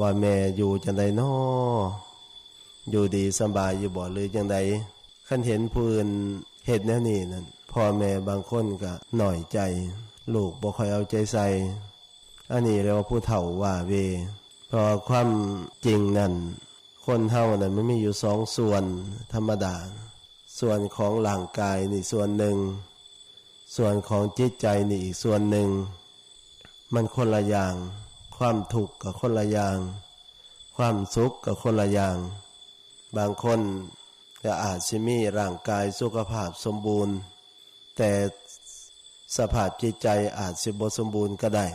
ว่าแม่อยู่จังใดน้ออยู่ดีสบายอยู่บ่หรือจังใดคันเห็นผู้อื่นเฮ็ดแนวนี้นั่นพ่อแม่บางคนก็น้อยใจลูกบ่ค่อยเอาใจใส่อันนี้เรียกว่าผู้เฒ่าว่าเวเพราะความจริงนั่นคนเฮานั่นมันมีอยู่สองส่วนธรรมดาส่วนของร่างกายนี่ส่วนหนึ่งส่วนของจิตใจนี่อีกส่วนหนึ่งมันคนละอย่างความทุกข์กับคนละอย่างความสุขกับคนละอย่างบางคนก็อาจสิมีร่างกายสุขภาพสมบูรณ์แต่สภาพจิตใจอาจสิบ่สมบูรณ์ก็ได้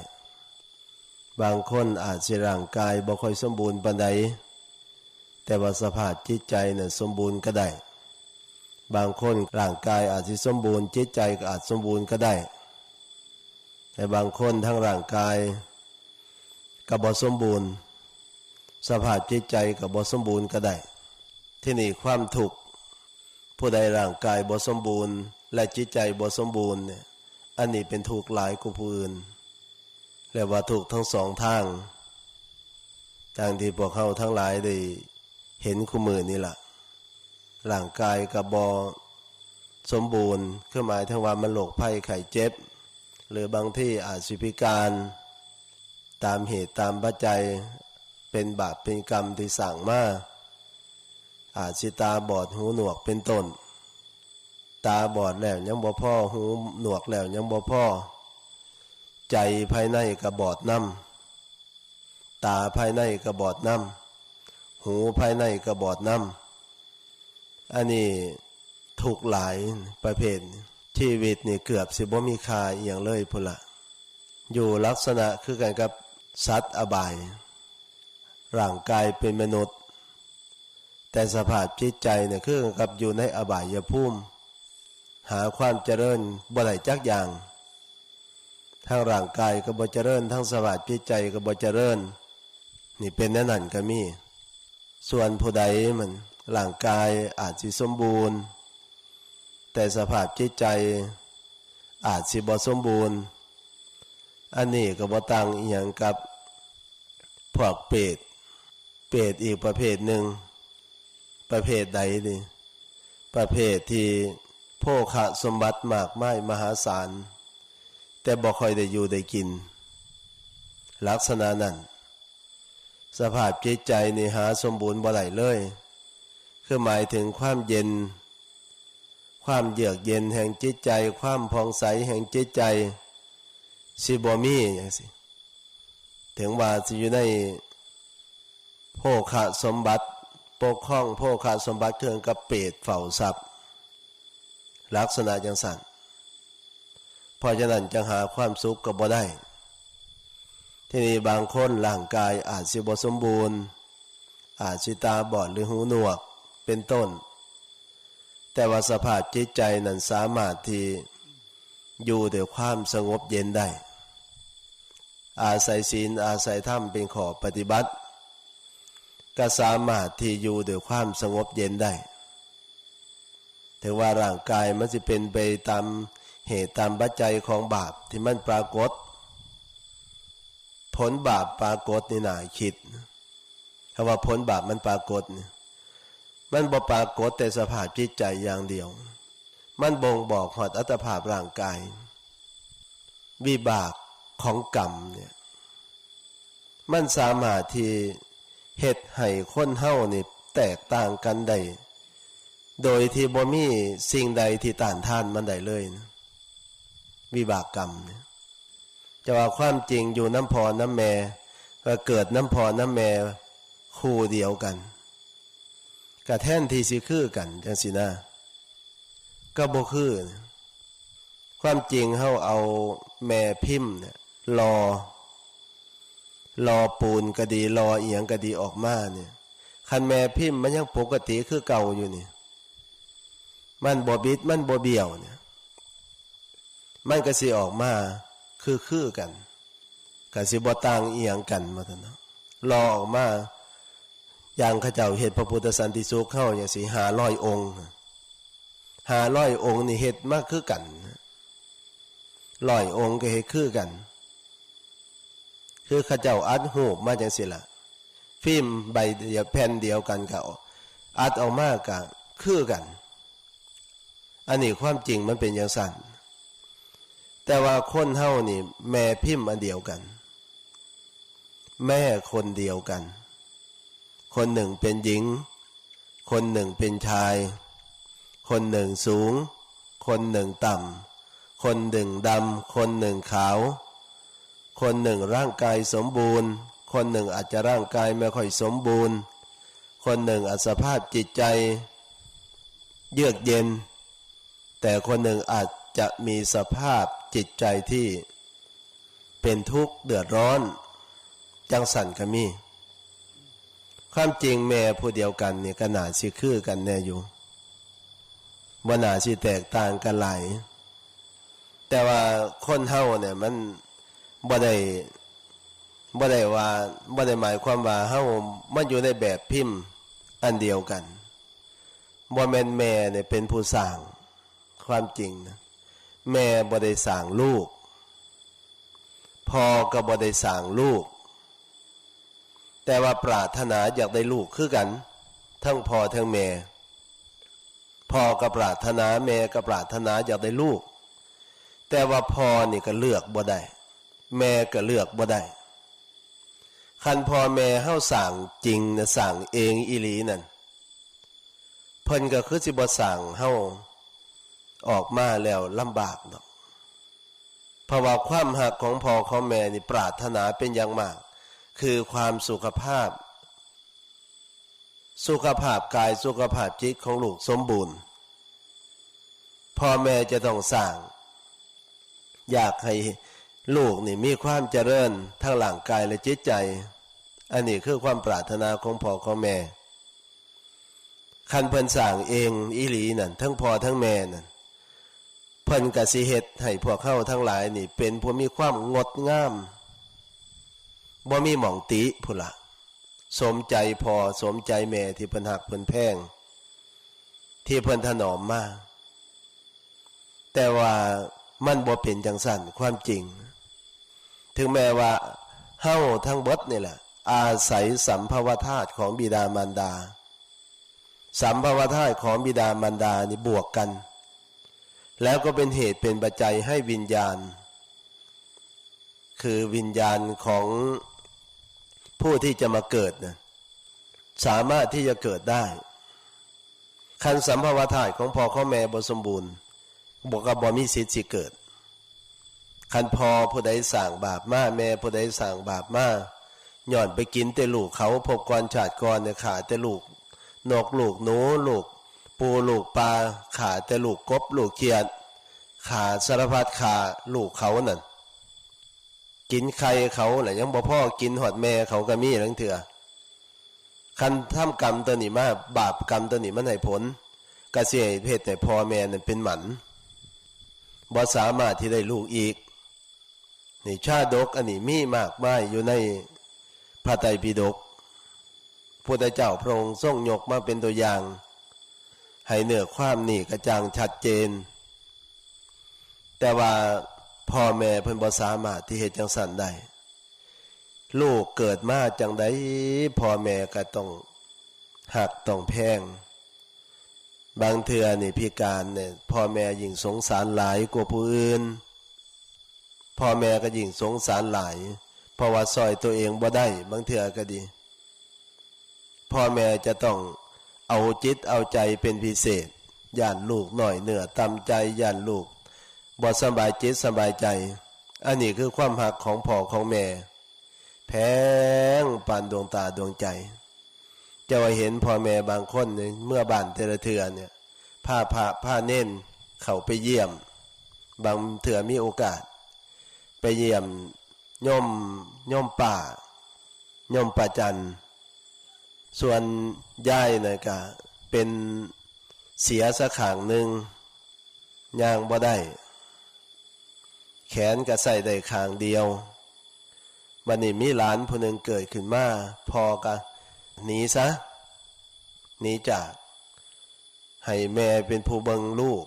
บางคนอาจสิร่างกายบ่ค่อยสมบูรณ์ปานใดแต่ว่าสภาพจิตใจน่ะสมบูรณ์ก็ได้บางคนร่างกายอาจสิสมบูรณ์จิตใจก็อาจสมบูรณ์ก็ได้แต่บางคนทั้งร่างกายก็บ่สมบูรณ์สภาพจิตใจก็บ่สมบูรณ์ก็ได้ที่นี่ความทุกข์ผู้ใดร่างกายบ่สมบูรณ์และจิตใจบ่สมบูรณ์เนี่ยอันนี้เป็นทุกข์หลายกว่าผู้อื่นเรียกว่าทุกข์ทั้งสองทางที่พวกเขาทั้งหลายได้เห็นคู่มือนี่ล่ะร่างกายก็บ่สมบูรณ์คือหมายถึงว่ามันโรคภัยไข้เจ็บหรือบางที่อาจสิพิการตามเหตุตามปัจจัยเป็นบาปเป็นกรรมที่สั่งมาอาจสิตาบอดหูหนวกเป็นต้นตาบอดแล้วยังบ่พอหูหนวกแล้วยังบ่พอใจภายในก็บอดนำตาภายในก็บอดนำหูภายในก็บอดนำอันนี้ทุกข์หลายประเภทชีวิตนี่เกือบสิบ่มีค่าอีหยังเลยพุ่นล่ะอยู่ลักษณะคือกันกับสัตว์อบายร่างกายเป็นมนุษย์แต่สภาพจิตใจเนี่ยคือกับอยู่ในอบายภูมิหาความเจริญบ่ได้จักอย่างทั้งร่างกายก็บ่เจริญทั้งสภาพจิตใจก็บ่เจริญนี่เป็นแน่นั่นก็มีส่วนผู้ใดมันร่างกายอาจสิสมบูรณ์แต่สภาพจิตใจอาจสิบ่สมบูรณ์อันนี้ก็บ่ต่างอีหยังกับพวกเปรตอีกประเภทหนึ่งประเภทใดนี่ประเภทที่โภคสมบัติมากมายมหาศาลแต่บ่ค่อยได้อยู่ได้กินลักษณะนั้นสภาพจิตใจนี่หาสมบูรณ์บ่ได้เลยคือหมายถึงความเย็นความเยือกเย็นแห่งจิตใจความผ่องใสแห่งจิตใจสิบ่มีจังซี่ถึงว่าสิอยู่ในโภคสมบัติปกครองโภคสมบัติเครื่องกับเปรตเฝ้าทรัพย์ลักษณะจังซั่นเพราะฉะนั้นจังหาความสุขก็บ่ได้ทีนี้บางคนร่างกายอาจสิบ่สมบูรณ์อาจสิตาบอดหรือหูหนวกเป็นต้นแต่ว่าสภาพจิตใจนั้นสามารถที่อยู่ด้วยความสงบเย็นได้อาศัยศีลอาศัยธรรมเป็นข้อปฏิบัติก็สามารถที่อยู่ด้วยความสงบเย็นได้ถึงว่าร่างกายมันสิเป็นไปตามเหตุตามปัจจัยของบาปที่มันปรากฏผลบาปปรากฏนี่น่าคิดคำว่าผลบาปมันปรากฏมันบ่ปรากฏแต่สภาพจิตใจอย่างเดียวมันบ่งบอกฮอดอัตภาพร่างกายวิบากของกรรมเนี่ยมันสามารถที่เฮ็ดให้คนเฮานี่แตกต่างกันได้โดยที่บ่มีสิ่งใดที่ต้านทานมันได้เลยนะวิบากกรรมเนี่ยจะว่าความจริงอยู่น้ำพ่อน้ำแม่ก็เกิดน้ำพ่อน้ำแม่คู่เดียวกันก็แทนที่สิคือกันจังซี่นะก็บ่คือความจริงเฮาเอาแม่พิมพ์เนี่ยรอปูนก็ดีรออีหยังก็ดีออกมาเนี่ยคันแม่พิมพ์มันยังปกติคือเก่าอยู่นี่มันบ่บิดมันบ่เบี้ยวเนี่ยมันก็สิออกมาคือกันก็สิบ่ต่างอีหยังกันว่าซั่นเนาะรอออกมาอย่างเขาเจ้าเฮ็ดพระพุทธสันติสุขเฮาจังซี่500องค์500องค์นี่เฮ็ดมาคือกัน100องค์ก็เฮ็ดคือกัน คือเขาเจ้าอัดหูปมาจังซี่ล่ะ ฟิล์มใบเดียวแผ่นเดียวกันก็อัดออกมาก็คือกันอันนี้ความจริงมันเป็นอย่างสั้นแต่ว่าคนเฮานี่แม่พิมพ์อันเดียวกันแม่คนเดียวกันคนหนึ่งเป็นหญิงคนหนึ่งเป็นชายคนหนึ่งสูงคนหนึ่งต่ำคนหนึ่งดำคนหนึ่งขาวคนหนึ่งร่างกายสมบูรณ์คนหนึ่งอาจจะร่างกายไม่ค่อยสมบูรณ์คนหนึ่งอาจสภาพจิตใจเยือกเย็นแต่คนหนึ่งอาจจะมีสภาพจิตใจที่เป็นทุกข์เดือดร้อนจังสันก็มีความจริงแม่ผู้เดียวกันเนี่ยก็น่าสิคือกันแน่อยู่บ่น่าสิแตกต่างกันหลายแต่ว่าคนเฮาเนี่ยมันบ่ได้ว่าบ่ได้หมายความว่าเฮามันอยู่ในแบบพิมพ์อันเดียวกันบ่แม่นแม่เนี่ยเป็นผู้สร้างความจริงนะแม่บ่ได้สร้างลูกพ่อก็บ่ได้สร้างลูกแต่ว่าปรารถนาอยากได้ลูกคือกันทั้งพ่อทั้งแม่พ่อก็ปรารถนาแม่ก็ปรารถนาอยากได้ลูกแต่ว่าพ่อนี่ก็เลือกบ่ได้แม่ก็เลือกบ่ได้คันพ่อแม่เฮาสร้างจริงนะสร้างเองอีหลีนั่นเพิ่นก็คือสิบ่สร้างเฮาออกมาแล้วลำบากดอกเพราะว่าความหักของพ่อของแม่นี่ปรารถนาเป็นอย่างมากคือความสุขภาพกายสุขภาพจิตของลูกสมบูรณ์พ่อแม่จะต้องสร้างอยากให้ลูกนี่มีความเจริญทั้งร่างกายและจิตใจอันนี้คือความปรารถนาของพ่อของแม่คันเพิ่นสร้างเองอีหลีนั่นทั้งพ่อทั้งแม่นั่นเพิ่นก็สิเฮ็ดให้พวกเฮาทั้งหลายนี่เป็นผู้มีความงดงามบ่มีหม่องติพุ่นล่ะสมใจพ่อสมใจแม่ที่เพิ่นฮักเพิ่นแพงที่เพิ่นถนอมมาแต่ว่ามันบ่เป็นจังซั่นความจริงถึงแม้ว่าเฮาทั้งเบิดนี่แหละอาศัยสัมภวธาตุของบิดามารดาสัมภวธาตุของบิดามารดานี่บวกกันแล้วก็เป็นเหตุเป็นปัจจัยให้วิญญาณคือวิญญาณของผู้ที่จะมาเกิดนะสามารถที่จะเกิดได้คันสัมภวธาตุของพ่อของแม่บ่สมบูรณ์บ่มีสิทธิ์สิเกิดคันพ่อผู้ใดสร้างบาปมาแม่ผู้ใดสร้างบาปมาย้อนไปกินแต่ลูกเขาพบก่อนชาติก่อนเนี่ยขาแต่ลูกนกลูกหนูลูกปูลูกปลาขาแต่ลูกกบลูกเขียดขาสารพัดขาลูกเขานั่นกินไข่เขาแหละยังบ่พ่อกินหอดแม่เขาก็มีทั้งเถื่อคันทำกรรมตัวนี้มาบาปกรรมตัวนี้มันให้ผลกระเสียเพศแต่พ่อแม่นั่นเป็นหมันบ่สามารถที่ได้ลูกอีกนี่ชาดกอันนี้มีมากมายอยู่ในพระไตรปิฎกพุทธเจ้าพระองค์ทรงยกมาเป็นตัวอย่างให้เนื้อความนี่กระจ่างชัดเจนแต่ว่าพ่อแม่เพิ่นบ่สามารถที่เฮ็ดจังซั่นได้ลูกเกิดมาจังได๋พ่อแม่ก็ต้องหักต้องแพงบางเทื่อนี่พิการเนี่ยพ่อแม่ยิ่งสงสารหลายกว่าผู้อื่นพ่อแม่ก็ยิ่งสงสารหลายเพราะว่าซอยตัวเองบ่ได้บางเทื่อก็ดีพ่อแม่จะต้องเอาจิตเอาใจเป็นพิเศษย่านลูกหน่อยเนื้อตำใจย่านลูกบ่สบายจิตสบายใจอันนี้คือความหักของพ่อของแม่แพงปานดวงตาดวงใจจะว่าเห็นพ่อแม่บางคนเนี่ยเมื่อบ้านแต่ละเทื่อเนี่ยผ้าเน้นเข้าไปเยี่ยมบางเทื่อมีโอกาสไปเยี่ยมโยมป่าจันส่วนยายน่ะก็เป็นเสียสักข้างหนึ่งย่างบ่ได้แขนก็ใส่ได้ข้างเดียวบัดนี้มีหลานผู้หนึ่งเกิดขึ้นมาพอก็หนีซะหนีจากให้แม่เป็นผู้เบิ่งลูก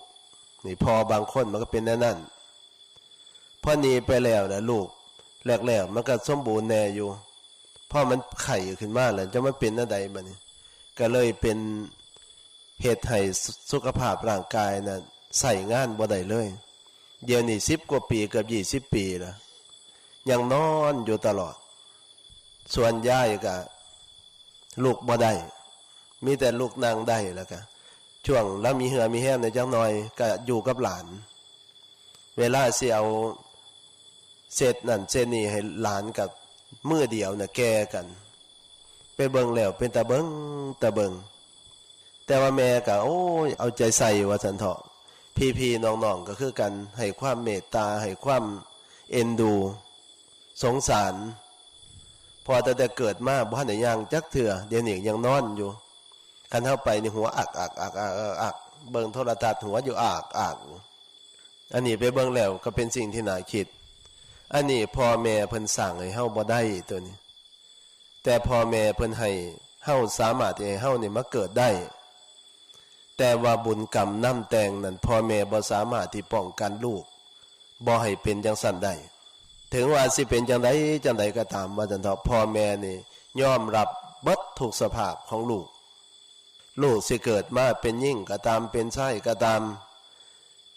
นี่พอบางคนมันก็เป็นนั่นพอหนีไปแล้วนะลูกแรกๆมันก็สมบูรณ์แน่อยู่ พอมันไข่ขึ้นมาแล้วจะมันเป็นอันใดบัดนี้ก็เลยเป็นเหตุให้สุขภาพร่างกายน่ะใส่งานบ่ได้เลยเดี๋ยวนี้10กว่าปีเกือบ20ปีแล้วยังนอนอยู่ตลอดส่วนยายก็ลูกบ่ได้มีแต่ลูกนั่งได้แล้วก็ช่วงแล้วมีเหือมีแห้งในจังหน่อยก็อยู่กับหลานเวลาสิเอาเศษนั่นเศษนี่ให้หลานกับมือเดียวน่ะแก่กันไปเบิ่งแล้วเป็นตาเบิ่งแต่ว่าแม่ก็โอ้ยเอาใจใส่ว่าซั่นเถาะพี่ๆน้องๆก็คือกันให้ความเมตตาให้ความเอ็นดูสงสารพอแต่เกิดมาบ่ทันได้ย่างจักเทื่อเดี๋ยวนี้ยังนอนอยู่คันเฮาไปนี่หัวอักเบิ่งโทรทัศน์หัวอยู่อักอันนี้ไปเบิ่งแล้วก็เป็นสิ่งที่น่าคิดอันนี้พ่อแม่เพิ่นสั่งให้เฮาบ่ได้ตัวนี้แต่พ่อแม่เพิ่นให้เฮาสามารถที่ให้เฮานี่มาเกิดได้แต่ว่าบุญกรรมนำแต่งนั้นพ่อแม่บ่สามารถที่ป้องกันลูกบ่ให้เป็นจังซั่นได้ถึงว่าสิเป็นจังไดก็ตามว่าจังเถาะพ่อแม่นี่ยอมรับเบิดทุกสภาพของลูกสิเกิดมาเป็นยิ่งก็ตามเป็นชายก็ตาม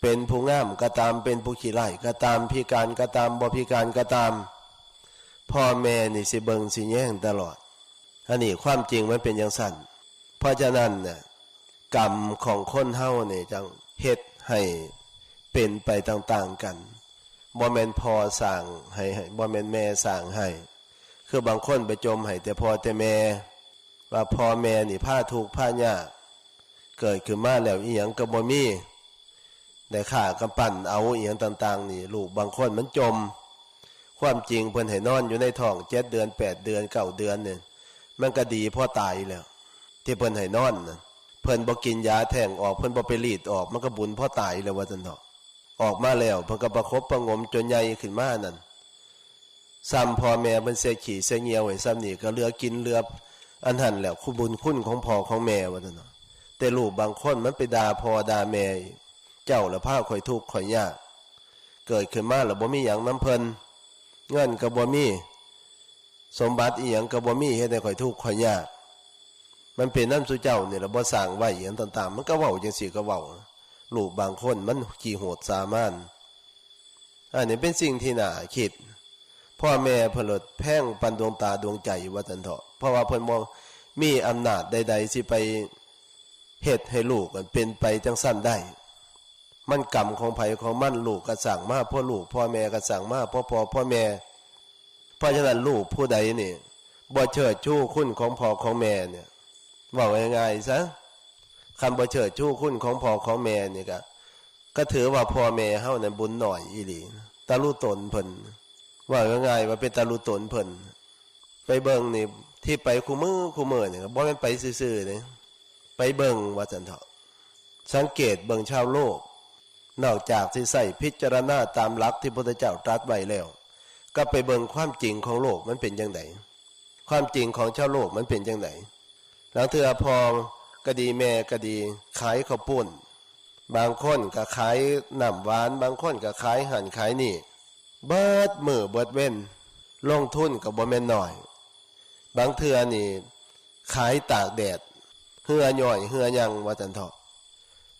เป็นผู้งามก็ตามเป็นผู้ขี้ไล่ก็ตามพิการก็ตามบ่พิการก็ตามพ่อแม่นี่สิเบิ่งสิแย่งตลอดอันนี้ความจริงมันเป็นอย่างสั้นเพราะฉะนั้นเนี่ยกรรมของคนเฮานี่จังเฮ็ดให้เป็นไปต่างๆกันบ่แม่นพ่อสร้างให้บ่แม่นแม่สร้างให้คือบางคนไปจมให้แต่พ่อแต่แม่ว่าพ่อแม่นี่พาทุกข์พายากเกิดขึ้นมาแล้วอีหยังก็บ่มีได้ฆ่ากำปั้นเอาอีหยังต่างๆนี่ลูกบางคนมันจมความจริงเพิ่นให้นอนอยู่ในท้อง7เดือน8เดือน9เดือนเนี่ยมันก็ดีพอตายแล้วที่เพิ่นให้นอนน่ะเพิ่นบ่กินยาแทงออกเพิ่นบ่ไปรีดออกมันก็บุญพอตายแล้วว่าซั่นเถาะออกมาแล้วเพิ่นก็ประคบประงมจนใหญ่ขึ้นมานั่นซ้ำพ่อแม่เพิ่นเสียขี้เสียเหี่ยวไว้ซ้ำนี่ก็เหลือกินเหลืออันหันแล้วคุณบุญคุณของพ่อของแม่ว่าซั่นเนาะแต่ลูกบางคนมันไปด่าพ่อด่าแม่เจ้าละพาข่อยทุกข์ข่อยยากเกิดขึ้นมาแล้วบ่มีหยังนำเพิ่นเงินก็บ่มีสมบัติอีหยังก็บ่มีเฮ็ดให้ข่อยทุกข์ข่อยยากมันเป็นนำสู่เจ้านี่ล่ะบ่สร้างไว้อีหยังต่างๆมันก็เว้าจังซี่ก็เว้าลูกบางคนมันขี้โหดสามานอันนี้เป็นสิ่งที่น่าคิดพ่อแม่เพิ่นลดแพ่งปันดวงตาดวงใจว่าซั่นเถาะเพราะว่าเพิ่นบ่มีอำนาจใดๆสิไปเฮ็ดให้ลูกเป็นไปจังซั่นได้มันกรรมของไผของมันลูกก็สั่งมาพ่อลูกพ่อแม่ก็สั่งมาพ่อพ่อแม่เพราะฉะนั้นลูกผู้ใดนี่บ่เชิดชูคุณของพ่อของแม่เนี่ยว่าง่ายๆซะคำบ่เชิดชูคุณของพ่อของแม่นี่ก็ถือว่าพ่อแม่เฮานั้นบุญหน่อยอีหลีตาลุตนเพิ่นว่าง่ายๆว่าเป็นตาลุตนเพิ่นไปเบิ่งนี่ที่ไปคู่มือนี่บ่แม่นไปซื่อๆนี่ไปเบิ่งว่าซั่นเถาะสังเกตเบิ่งชาวโลกนอกจากที่ใส่พิจารณาตามหลักที่พระพุทธเจ้าตรัสไว้แล้วก็ไปเบิ่งความจริงของโลกมันเป็นจังไดความจริงของชาวโลกมันเป็นจังไดแล้วเทื่อพอก็ดีแม่ก็ดีขายข้าวปุ้นบางคนก็ขายน้ำหวานบางคนก็ขายหั่นขายนี่เบิดมื้อเบิดเว้นลงทุนก็บ่แม่นน้อยบางเทื่อนี่ขายตากแดดเหือย่อยเหือยังว่าซั่นเถาะ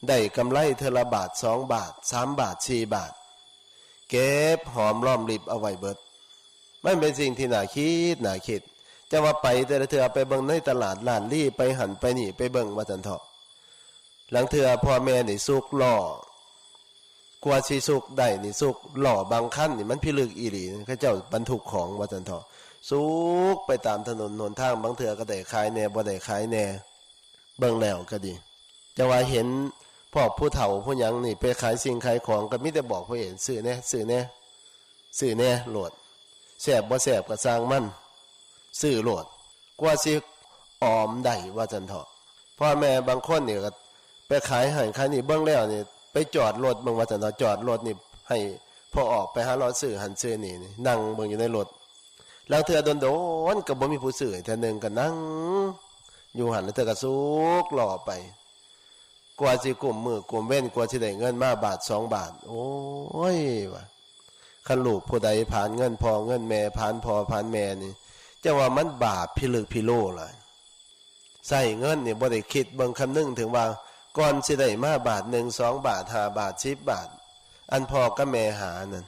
ได้กำไรเทอละบาท2บาท3บาท4บาทเก็บหอมรอมริบเอาไว้เบิดมันเป็นสิ่งที่น่าคิดจะว่าไปแต่ละเทื่อไปเบิ่งในตลาดร้านลี่ไปหันไปนี่ไปเบิ่งว่าซั่นเถาะหลังเทื่อพ่อแม่นี่สุกล่อกว่าสิสุกได้นี่สุกล่อบางคันนี่มันพิลึกอีหลีเขาเจ้าบรรทุกของว่าซั่นเถาะสุกไปตามถนนหนทางบางเทื่อก็ได้ขายแน่บ่ได้ขายแน่เบิ่งแล้วก็ดีจะว่าเห็นพ่อผู้เฒ่าผู้หยังนี่ไปขายสิ่งขายของก็มีแต่บอกผู้เห็นซื้อแน่โหลดแซ่บบ่แซ่บก็สร้างมันซื้อโหลดกว่าสิออมได้ว่าจันเถาะพ่อแม่บางคนนี่ก็ไปขายหันขายนี่เบิ่งแล้วนี่ไปจอดรถเบิ่งว่าจันเถาะจอดรถนี่ให้พอออกไปหารถซื้อหันซื้อนี่นั่งเบิ่งอยู่ในรถแล้วเทื่อโดนๆก็บ่มีผู้ซื้อเทื่อนึงก็นั่งอยู่หันแล้วเทื่อก็สุกรอไปกว่าสิกลุ่มมือกลุ่มเว้นกว่าสิได้เงินมาบาท2บาทโอ้ยว่ะคันลูกผู้ใดผ่านเงินพ่อเงินแม่ผ่านพ่อผ่านแม่นี่ จะว่ามันบาปพิลึกพิโลล่ะใส่เงินเนี่ยบ่ได้คิดเบิ่งคำนึงถึงว่าก่อนสิได้มาบาท1 2 บาท5 บาท10 บาทอันพอก็แม่หานั่น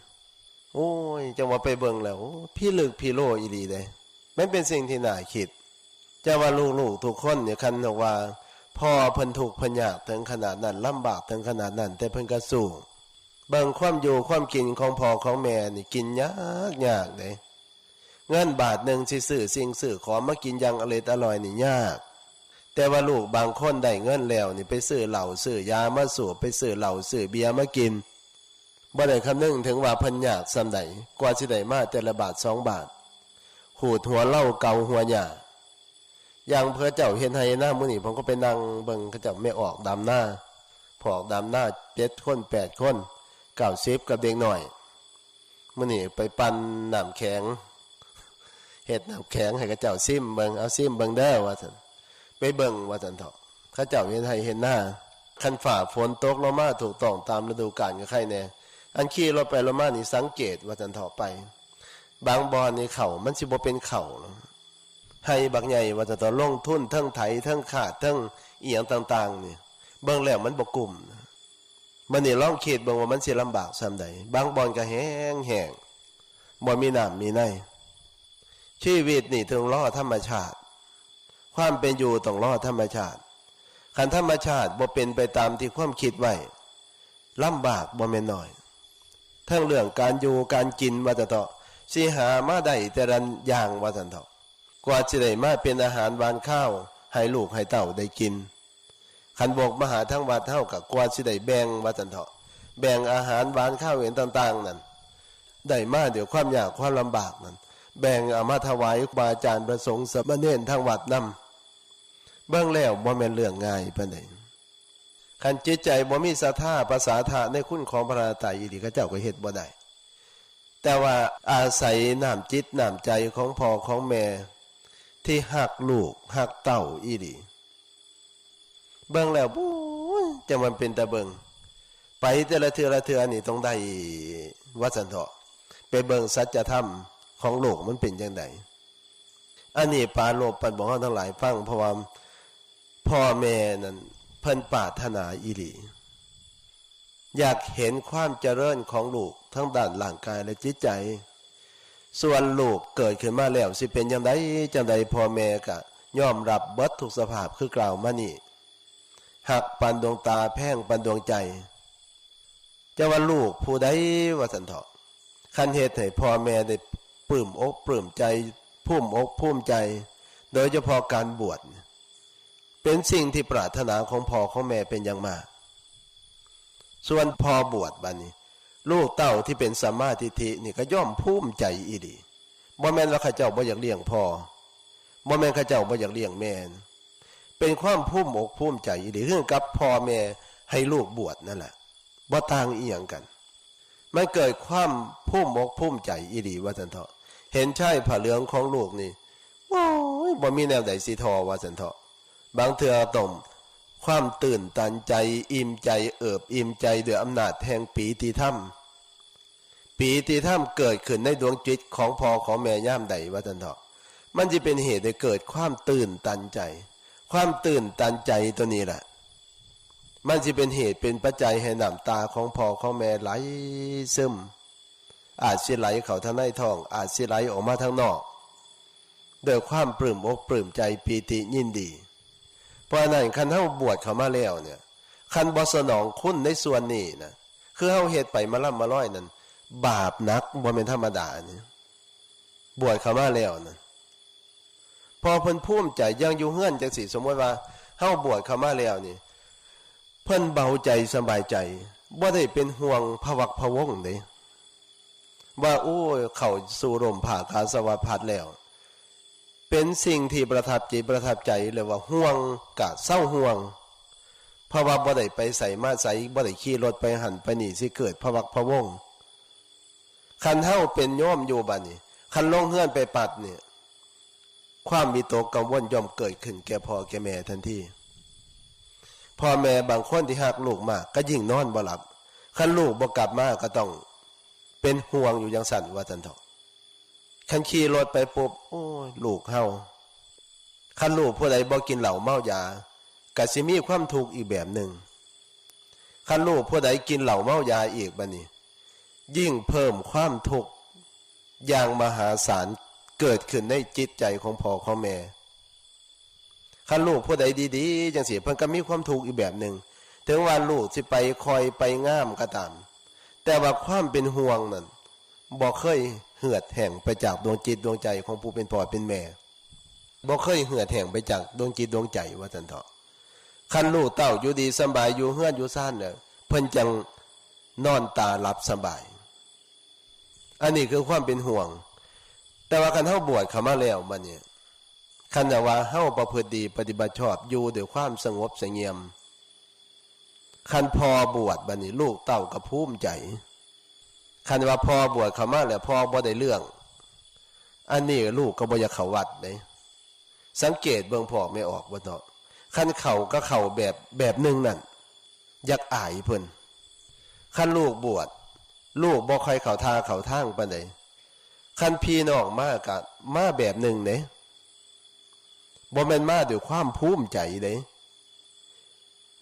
โอ้ยจังว่าไปเบิ่งแล้วพิลึกพิโลอีหลีเด้มันเป็นสิ่งที่น่าคิดจะว่าลูกๆทุกคนเนี่ยคันบอกว่าพ่อเพิ่นทุกข์เพิ่นยากถึงขนาดนั้นลำบากถึงขนาดนั้นแต่เพิ่นก็สู้เบิ่งความอยู่ความกินของพ่อของแม่นี่กินยากเด้เงินบาทหนึ่งสิซื้อสิ่งซื้อของมากินอย่างอร่อยนี่ยากแต่ว่าลูกบางคนได้เงินแล้วนี่ไปซื้อเหล้าซื้อยามาสูบไปซื้อเหล้าซื้อเบียร์มากินบ่ได้คำนึงถึงว่าเพิ่นยากส่ำใดกว่าสิได้มาแต่ละบาท2 บาทหูดหัวเหล้าเกาหัวหญ้าอย่างเพื่อเจ้าเฮ็ดให้หน้ามื้อนี้ผมก็ไปนั่งเบิ่งเขาเจ้าไม่ออกดำหน้าพอออกดำหน้า7 คน8 คน90กับเด็กหน่อยมื้อนี้ไปปั่นน้ำแข็งเฮ็ดน้ำแข็งให้เขาเจ้าซิมเบิ่งเอาซิมเบิ่งเด้อว่าซั่นไปเบิ่งว่าซั่นเถาะเขาเจ้าเฮ็ดให้เห็นหน้าคันฝ่าฝนตกลงมาถูกต้องตามฤดูกาลก็ใครแน่อันขี่รถไปรถมานี่สังเกตว่าซั่นเถาะไปบางบ่อนี่เขามันสิบ่เป็นเขาให้บักใหญ่ว่าจะต้องลงทุนทั้งไถทั้งขาดทั้งอีหยังต่างๆนี่เบิ่งแล้วมันบ่กลุ่มมันนี่ลองคิดเบิ่งว่ามันสิลำบากส่ำใดบางบ่อนก็แห้งบ่มีน้ำมีในชีวิตนี่ต้องรอธรรมชาติความเป็นอยู่ต้องรอธรรมชาติคันธรรมชาติบ่เป็นไปตามที่ความคิดไว้ลำบากบ่แม่นน้อยทั้งเรื่องการอยู่การกินว่าจะต้องสิหามาได้แต่ละอย่างว่าซั่นเถาะกว่าจะได้มาเป็นอาหารหวานข้าวให้ลูกให้เต้าได้กินขันบอกมาหาทั้งวัดเท่ากับกว่าจะได้แบ่งว่าจันเถาะแบ่งอาหารหวานข้าวเห็นต่างๆนั่นได้มาเดี๋ยวความยากความลำบากนั่นแบ่งเอามาถวายครูบาอาจารย์ประสงค์สมณเณรทั้งวัดนำเบื้องแล้วบ่แม่นเรื่องง่ายปานใดคันจิตใจบ่มีศรัทธาภาษาทะในคุณของพระตรัยอีหลีเขาเจ้าก็เฮ็ดบ่ได้แต่ว่าอาศัยน้ำจิตน้ำใจของพ่อของแม่ที่หักลูกหักเต้าอีหลีเบิ่งแล้วปู้จะมันเป็นตะเบิงไปแต่ละเทือนี่ต้องได้วัดสันเถาะไปเบิ่งสัจธรรมของโลกมันเป็นจังไดอันนี้ปาโลกปันบอกเฮาทั้งหลายฟังเพราะว่าพ่อแม่นั่นเพิ่นปรารถนาอีหลีอยากเห็นความเจริญของลูกทั้งด้านร่างกายและจิตใจส่วนลูกเกิดขึ้นมาแล้วสิเป็นจังไดพ่อแม่ก็ยอมรับเบิดทุกสภาพคือกล่าวมานี่หักปันดวงตาแพ่งปันดวงใจจะว่าลูกผู้ใดว่าสันเถาะคันเหตุให้พ่อแม่ได้ปลื้มอกปลื้มใจภูมิอกภูมิใจโดยเฉพาะการบวชเป็นสิ่งที่ปรารถนาของพ่อของแม่เป็นอย่างมากส่วนพอบวชบัดนี้ลูกเต้าที่เป็นสัมมาทิฏฐินี่ก็ย่อมภูมิใจอีหลีบ่แม่นว่าข้าเจ้าบ่อยากเลี้ยงพ่อบ่แม่นข้าเจ้าบ่อยากเลี้ยงแม่เป็นความภูมิอกภูมิใจอีหลีคือกับพ่อแม่ให้ลูกบวชนั่นแหละบ่ต่างอีหยังกันมันเกิดความภูมิอกภูมิใจอีหลีว่าซั่นเถาะเห็นชายผ้าเหลืองของลูกนี่โอ้ยบ่มีแนวใดสิทอว่าซั่นเถาะบางเทื่อต้องความตื่นตันใจอิ่มใจเอิบอิ่มใจด้วยอำนาจแห่งปีติธรรมปีติธรรมเกิดขึ้นในดวงจิตของพ่อของแม่ย่ามใดว่าซั่นเถาะมันจะเป็นเหตุให้เกิดความตื่นตันใจความตื่นตันใจตัวนี้แหละมันจะเป็นเหตุเป็นปัจจัยให้น้ำตาของพ่อของแม่ไหลซึมอาจสิไหลเข้าทางในท้องอาจสิไหลออกมาทางนอกด้วยความปลื้มอกปลื้มใจปีติยินดีเพราะนั้นคันเฮาบวชเข้ามาแล้วเนี่ยคันบ่สนองคุณในส่วนนี้นะคือเฮาเฮ็ดไปมาล่ำมาร้อยนั่นบาปหนักบ่แม่นธรรมดานี่บวชเข้ามาแล้วนะพอเพิ่นภูมิใจยังอยู่เฮือนจังสิสมมติว่าเฮาบวชเข้ามาแล้วนี่เพิ่นเบาใจสบายใจบ่ได้เป็นห่วงพะวักพะวงเด้ว่าโอ้ยเข้าสู่ร่มผ้ากาสาวพัดแล้วเป็นสิ่งที่ประทับจิตประทับใจเลยว่าห่วงกะเศร้าห่วงเพราะว่าบ่ได้ไปใส่มาใส่บ่ได้ขี่รถไปหันไปนี่สิเกิดพะวักพะวงคันเฮาเป็นโยมอยู่บัดนี้คันลงเฮือนไปปัดเนี่ยความวิตกกังวลย่อมเกิดขึ้นแก่พ่อแก่แม่ทันทีพ่อแม่บางคนที่หักลูกมากก็ยิ่งนอนบ่หลับคันลูกบ่กลับมาก็ต้องเป็นห่วงอยู่อย่างสั่นว่าซั่นเถาะ คันขี่รถไปปุ๊บโอ้ยลูกเฮาคันลูกผู้ใดบ่กินเหล้าเมายาก็สิมีความทุกข์อีกแบบหนึ่งคันลูกผู้ใดกินเหล้าเมายาอีกบัดนี้ยิ่งเพิ่มความทุกข์อย่างมหาศาลเกิดขึ้นในจิตใจของพ่อของแม่คันลูกผู้ใดดีๆจังสิเพิ่นก็มีความทุกข์อีกแบบหนึ่งถึงว่าลูกสิไปคอยไปงามก็ตามแต่ว่าความเป็นห่วงนั่นบ่เคยเหือดแห้งไปจากดวงจิตดวงใจของผู้เป็นพ่อเป็นแม่บ่เคยเหือดแห้งไปจากดวงจิตดวงใจว่าซั่นเถาะคันลูกเต้าอยู่ดีสบายอยู่เฮือนอยู่ซ่านเนี่ยเพิ่นจังนอนตาหลับสบายอันนี้คือความเป็นห่วงแต่ว่าคันเฮาบวชเข้ามาแล้วบัดนี้คันว่าเฮาประพฤติดีปฏิบัติชอบอยู่ด้วยความสงบเสงี่ยมคันพอบวชบัดนี้ลูกเต้าก็ภูมิใจคันว่าพอบวชเข้ามาแล้วพอบ่ได้เรื่องอันนี้ลูกก็บ่อยากเข้าวัดเด้สังเกตเบิ่งพ่อไม่ออกว่าเนาะคันเข้าก็เข้าแบบนึงนั่นอยากอายเพิ่นคันลูกบวชลูกบ่ค่อยเข้าทางเข้าทางปานใดคันพี่น้องมาก็มาแบบนึงเด้บ่แม่นมาด้วยความภูมิใจเด้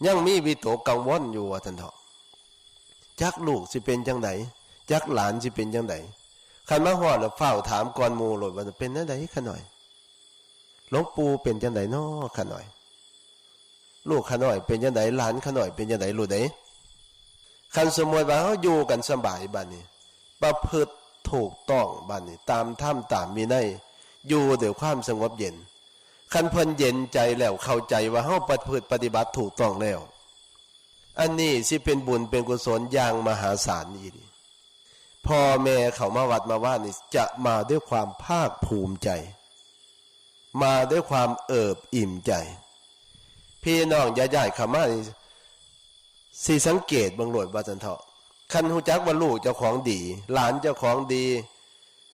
ยังมีวิตกกังวลอยู่ว่าซั่นเถาะจักลูกสิเป็นจังไดจักหลานสิเป็นจังไดคันมาฮอดแล้วเฝ้าถามก่อนหมู่โลดว่าเป็นจังได๋คะหน่อยหลวงปู่เป็นจังไดน้อคะหน่อยลูกคะหน่อยเป็นจังไดหลานคะหน่อยเป็นจังไดรู้ได้คันสมมุติว่าเฮาอยู่กันสบายบัดนี้ประพฤติถูกต้องบัดนี้ตามธรรมตามวินัยอยู่ด้วยความสงบเย็นคันเพิ่นเย็นใจแล้วเข้าใจว่าเฮาประพฤติปฏิบัติถูกต้องแล้วอันนี้สิเป็นบุญเป็นกุศลอย่างมหาศาลอีกพ่อแม่เขามาวัดมาว่านี่จะมาด้วยความภาคภูมิใจมาด้วยความเอิบอิ่มใจพี่น้องญาติๆเข้ามานี่สิสังเกตเบิ่งโลดว่าซั่นเถาะคันฮู้จักว่าลูกเจ้าของดีหลานเจ้าของดี